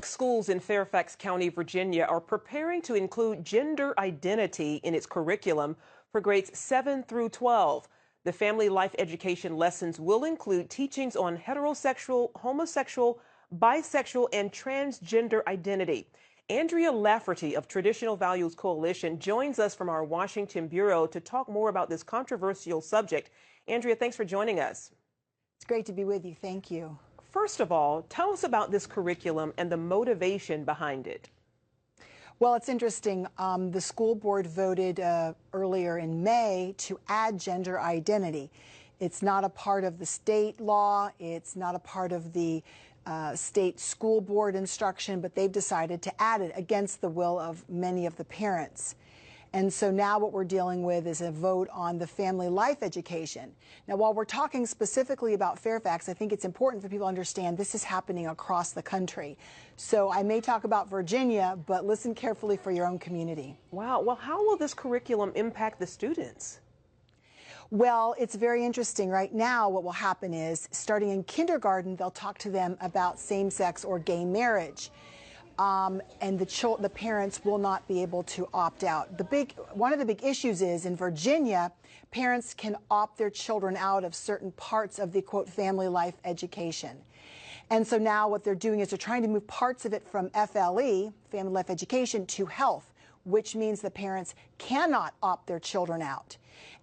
Public schools in Fairfax County, Virginia are preparing to include gender identity in its curriculum for grades 7 through 12. The family life education lessons will include teachings on heterosexual, homosexual, bisexual, and transgender identity. Andrea Lafferty of Traditional Values Coalition joins us from our Washington bureau to talk more about this controversial subject. Andrea, thanks for joining us. It's great to be with you. Thank you. First of all, tell us about this curriculum and the motivation behind it. Well, it's interesting. The school board voted earlier in May to add gender identity. It's not a part of the state law. It's not a part of the state school board instruction, but they've decided to add it against the will of many of the parents. And so now what we're dealing with is a vote on the family life education. Now, while we're talking specifically about Fairfax, I think it's important for people to understand this is happening across the country. So I may talk about Virginia, but listen carefully for your own community. Wow. Well, how will this curriculum impact the students? Well, it's very interesting. Right now, what will happen is, starting in kindergarten, they'll talk to them about same-sex or gay marriage. And the parents will not be able to opt out. One of the big issues is in Virginia, parents can opt their children out of certain parts of the, quote, family life education. And so now what they're doing is they're trying to move parts of it from FLE, family life education, to health, which means the parents cannot opt their children out.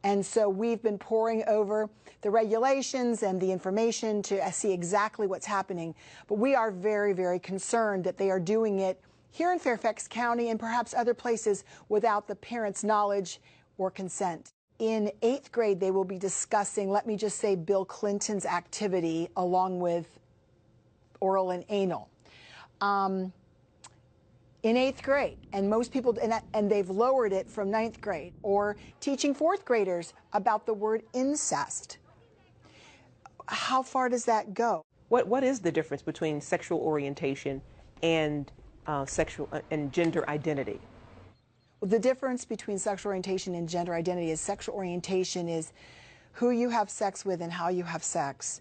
And so we've been poring over the regulations and the information to see exactly what's happening. But we are very, very concerned that they are doing it here in Fairfax County and perhaps other places without the parents' knowledge or consent. In 8th grade, they will be discussing, let me just say, Bill Clinton's activity along with oral and anal. In 8th grade, and most people, and they've lowered it from 9th grade, or teaching 4th graders about the word incest. How far does that go? What is the difference between sexual orientation and gender identity? Well, the difference between sexual orientation and gender identity is sexual orientation is who you have sex with and how you have sex.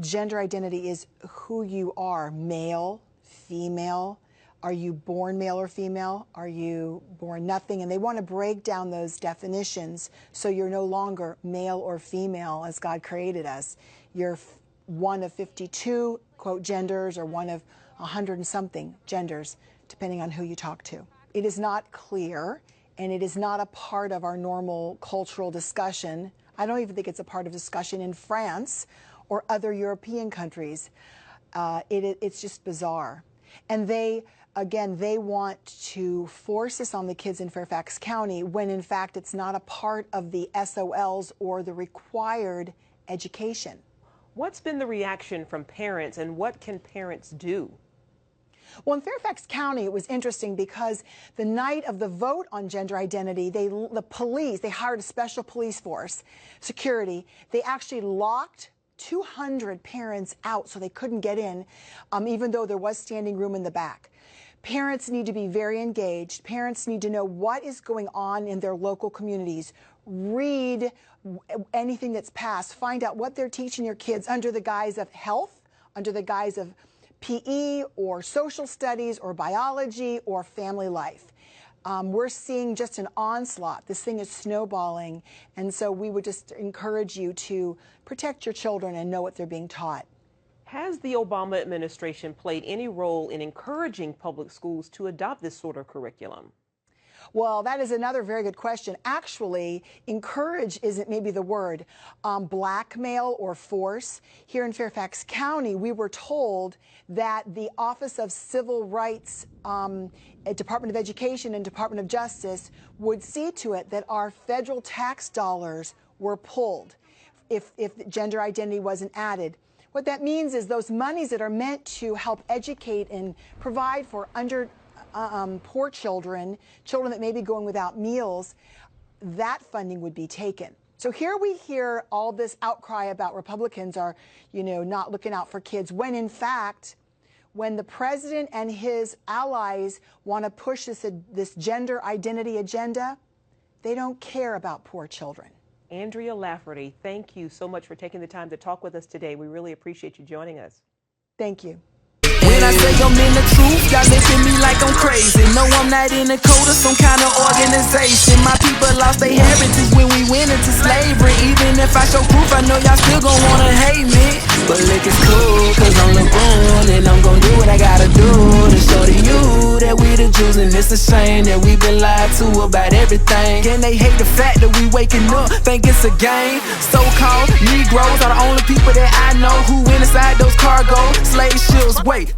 Gender identity is who you are, male, female. Are you born male or female? Are you born nothing? And they want to break down those definitions so you're no longer male or female as God created us. You're one of 52, quote, genders, or one of 100 and something genders, depending on who you talk to. It is not clear, and it is not a part of our normal cultural discussion. I don't even think it's a part of discussion in France or other European countries. It's just bizarre. And they want to force this on the kids in Fairfax County when, in fact, it's not a part of the SOLs or the required education. What's been the reaction from parents, and what can parents do? Well, in Fairfax County, it was interesting because the night of the vote on gender identity, the police, they hired a special police force, security. They actually locked 200 parents out so they couldn't get in, even though there was standing room in the back. Parents need to be very engaged. Parents need to know what is going on in their local communities. Read anything that's passed. Find out what they're teaching your kids under the guise of health, under the guise of PE or social studies or biology or family life. We're seeing just an onslaught. This thing is snowballing. And so we would just encourage you to protect your children and know what they're being taught. Has the Obama administration played any role in encouraging public schools to adopt this sort of curriculum? Well, that is another very good question. Actually, encourage isn't maybe the word. Blackmail or force. Here in Fairfax County, we were told that the Office of Civil Rights, Department of Education and Department of Justice would see to it that our federal tax dollars were pulled if gender identity wasn't added. What that means is those monies that are meant to help educate and provide for poor children, children that may be going without meals, that funding would be taken. So here we hear all this outcry about Republicans are, not looking out for kids, when in fact, when the president and his allies want to push this gender identity agenda, they don't care about poor children. Andrea Lafferty, thank you so much for taking the time to talk with us today. We really appreciate you joining us. Thank you. When I say I'm in the truth, Y'all look at me like I'm crazy. No, I'm not in a code or some kind of organization. My people lost their heritage when we went into slavery. Even if I show proof, I know y'all still gon' wanna hate me. But look, it's cool, cause I'm LeBron, and I'm gon' do what I gotta do to show to you that we the Jews. And it's a shame that we been lied to about everything. And they hate the fact that we waking up, think it's a game. So-called Negroes are the only people that I know who went inside those cargo slave ships. Wait,